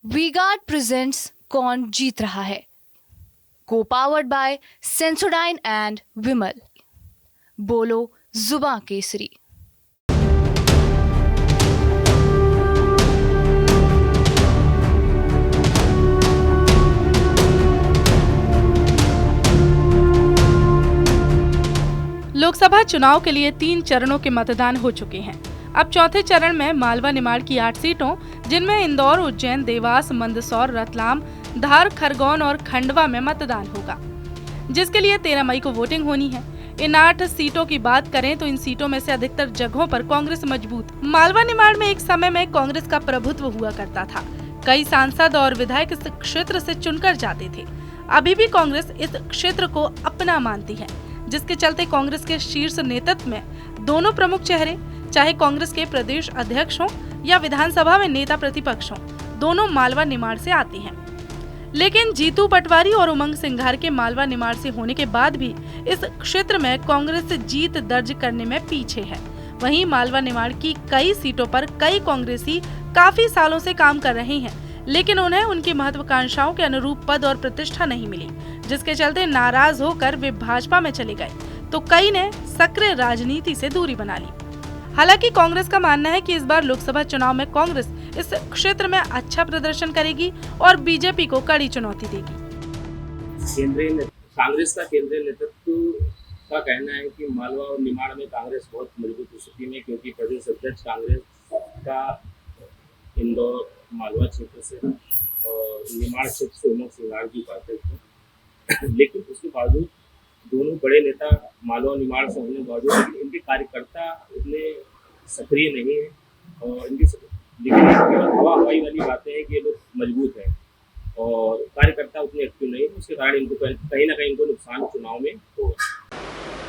V-Guard presents कौन जीत रहा है, को पावर्ड बाय सेंसोडाइन एंड विमल। बोलो जुबां केसरी। लोकसभा चुनाव के लिए 3 चरणों के मतदान हो चुके हैं। अब चौथे चरण में मालवा निमाड़ की 8 सीटों, जिनमें इंदौर, उज्जैन, देवास, मंदसौर, रतलाम, धार, खरगोन और खंडवा में मतदान होगा, जिसके लिए 13 मई को वोटिंग होनी है। इन 8 सीटों की बात करें तो इन सीटों में से अधिकतर जगहों पर कांग्रेस मजबूत। मालवा निमाड़ में एक समय में कांग्रेस का प्रभुत्व हुआ करता था। कई सांसद और विधायक इस क्षेत्र से चुनकर जाते थे। अभी भी कांग्रेस इस क्षेत्र को अपना मानती है, जिसके चलते कांग्रेस के शीर्ष नेतृत्व में दोनों प्रमुख चेहरे, चाहे कांग्रेस के प्रदेश अध्यक्ष हों या विधानसभा में नेता प्रतिपक्ष हों, दोनों मालवा निमाड़ से आते हैं। लेकिन जीतू पटवारी और उमंग सिंघार के मालवा निमाड़ से होने के बाद भी इस क्षेत्र में कांग्रेस जीत दर्ज करने में पीछे है। वहीं मालवा निमाड़ की कई सीटों पर कई कांग्रेसी काफी सालों से काम कर रहे हैं, लेकिन उन्हें उनकी महत्वाकांक्षाओं के अनुरूप पद और प्रतिष्ठा नहीं मिली, जिसके चलते नाराज होकर वे भाजपा में चले गए, तो कई ने सक्रिय राजनीति से दूरी बना ली। हालांकि कांग्रेस का मानना है कि इस बार लोकसभा चुनाव में कांग्रेस इस क्षेत्र में अच्छा प्रदर्शन करेगी और बीजेपी को कड़ी चुनौती देगी। कांग्रेस का केंद्रीय नेतृत्व का कहना है कि मालवा और निमाड़ में कांग्रेस बहुत मजबूत स्थिति में, क्योंकि प्रदेश अध्यक्ष कांग्रेस का इंदौर मालवा क्षेत्र से और निमाड़ क्षेत्र से उमंग सिंघार जी पाते थे। लेकिन उसके बावजूद दोनों बड़े नेता मालवा निमाड़ से होने के बावजूद इनके कार्यकर्ता इतने सक्रिय नहीं है और इनकी, लेकिन हवा हवाई वाली बातें हैं कि ये लोग मजबूत हैं और कार्यकर्ता उतने एक्टिव नहीं है। उसके कारण इनको कहीं ना कहीं इनको नुकसान चुनाव में होगा।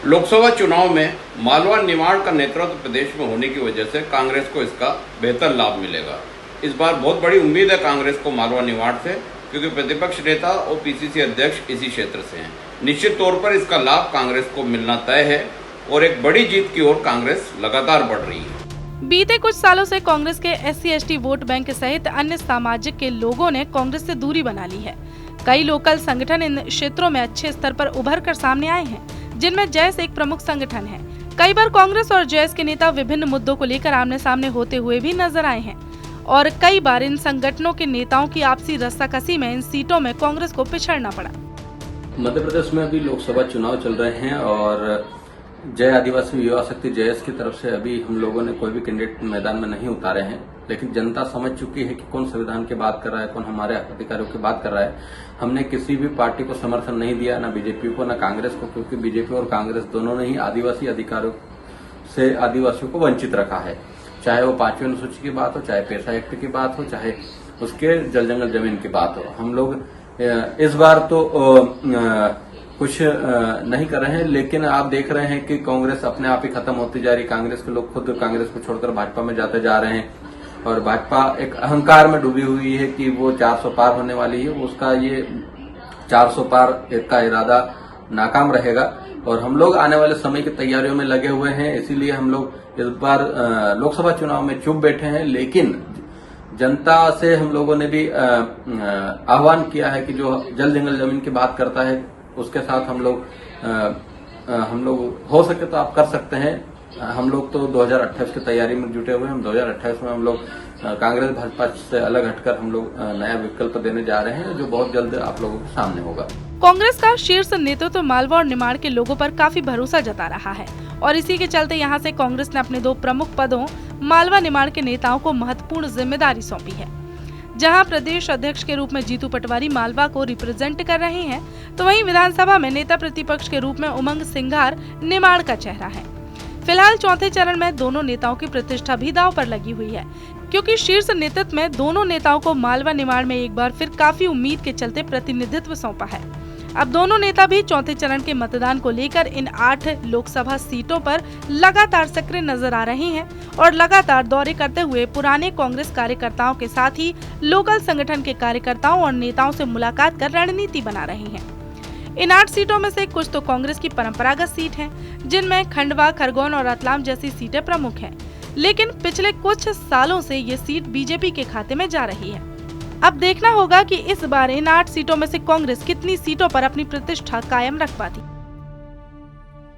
लोकसभा चुनाव में मालवा निमाड़ का नेतृत्व प्रदेश में होने की वजह से कांग्रेस को इसका बेहतर लाभ मिलेगा। इस बार बहुत बड़ी उम्मीद है कांग्रेस को मालवा निमाड़ से, क्योंकि प्रतिपक्ष नेता और पीसीसी अध्यक्ष इसी क्षेत्र से हैं। निश्चित तौर पर इसका लाभ कांग्रेस को मिलना तय है और एक बड़ी जीत की ओर कांग्रेस लगातार बढ़ रही है। बीते कुछ सालों से कांग्रेस के SC/ST वोट बैंक सहित अन्य सामाजिक के लोगों ने कांग्रेस से दूरी बना ली है। कई लोकल संगठन इन क्षेत्रों में अच्छे स्तर पर उभर कर सामने आए हैं, जिनमें जैस एक प्रमुख संगठन है। कई बार कांग्रेस और जैस के नेता विभिन्न मुद्दों को लेकर आमने सामने होते हुए भी नजर आए हैं और कई बार इन संगठनों के नेताओं की आपसी रस्साकसी में इन सीटों में कांग्रेस को पिछड़ना पड़ा। मध्य प्रदेश में अभी लोकसभा चुनाव चल रहे हैं और जय आदिवासी युवा शक्ति जयस की तरफ से अभी हम लोगों ने कोई भी कैंडिडेट मैदान में नहीं उतारे हैं, लेकिन जनता समझ चुकी है कि कौन संविधान की बात कर रहा है, कौन हमारे अधिकारों की बात कर रहा है। हमने किसी भी पार्टी को समर्थन नहीं दिया, न बीजेपी को न कांग्रेस को, क्योंकि बीजेपी और कांग्रेस दोनों ने ही आदिवासी अधिकारों से आदिवासियों को वंचित रखा है। चाहे वो 5वीं अनुसूची की बात हो, चाहे पेशा एक्ट की बात हो, चाहे उसके जल जंगल जमीन की बात हो। हम लोग इस बार तो कुछ नहीं कर रहे हैं, लेकिन आप देख रहे हैं कि कांग्रेस अपने आप ही खत्म होती जा रही। कांग्रेस के लोग खुद कांग्रेस को छोड़कर भाजपा में जाते जा रहे हैं और भाजपा एक अहंकार में डूबी हुई है कि वो 400 पार होने वाली है। उसका ये 400 पार का इरादा नाकाम रहेगा और हम लोग आने वाले समय की तैयारियों में लगे हुए हैं। इसीलिए हम लोग इस बार लोकसभा चुनाव में चुप बैठे हैं, लेकिन जनता से हम लोगों ने भी आह्वान किया है कि जो जल जंगल जमीन की बात करता है उसके साथ हम लोग हो सके तो आप कर सकते हैं। हम लोग तो 2028 की तैयारी में जुटे हुए हैं। हम 2028 में हम लोग कांग्रेस भाजपा से अलग हटकर हम लोग नया विकल्प देने जा रहे हैं, जो बहुत जल्द आप लोगों के सामने होगा। कांग्रेस का शीर्ष नेतृत्व तो मालवा और निमाड़ के लोगों पर काफी भरोसा जता रहा है और इसी के चलते यहां से कांग्रेस ने अपने 2 प्रमुख पदों मालवा निमाड़ के नेताओं को महत्वपूर्ण जिम्मेदारी सौंपी है। जहां प्रदेश अध्यक्ष के रूप में जीतू पटवारी मालवा को रिप्रेजेंट कर रहे हैं, तो वहीं विधानसभा में नेता प्रतिपक्ष के रूप में उमंग सिंघार निमाड़ का चेहरा है। फिलहाल चौथे चरण में दोनों नेताओं की प्रतिष्ठा भी दांव पर लगी हुई है, क्योंकि शीर्ष नेतृत्व में दोनों नेताओं को मालवा निमाड़ में एक बार फिर काफी उम्मीद के चलते प्रतिनिधित्व सौंपा है। अब दोनों नेता भी चौथे चरण के मतदान को लेकर इन 8 लोकसभा सीटों पर लगातार सक्रिय नजर आ रहे हैं और लगातार दौरे करते हुए पुराने कांग्रेस कार्यकर्ताओं के साथ ही लोकल संगठन के कार्यकर्ताओं और नेताओं से मुलाकात कर रणनीति बना रहे हैं। इन 8 सीटों में से कुछ तो कांग्रेस की परंपरागत सीट हैं, जिनमें खंडवा, खरगोन और रतलाम जैसी सीटें प्रमुख हैं, लेकिन पिछले कुछ सालों से ये सीट बीजेपी के खाते में जा रही है। अब देखना होगा कि इस बार इन 8 सीटों में से कांग्रेस कितनी सीटों पर अपनी प्रतिष्ठा कायम रख पाती।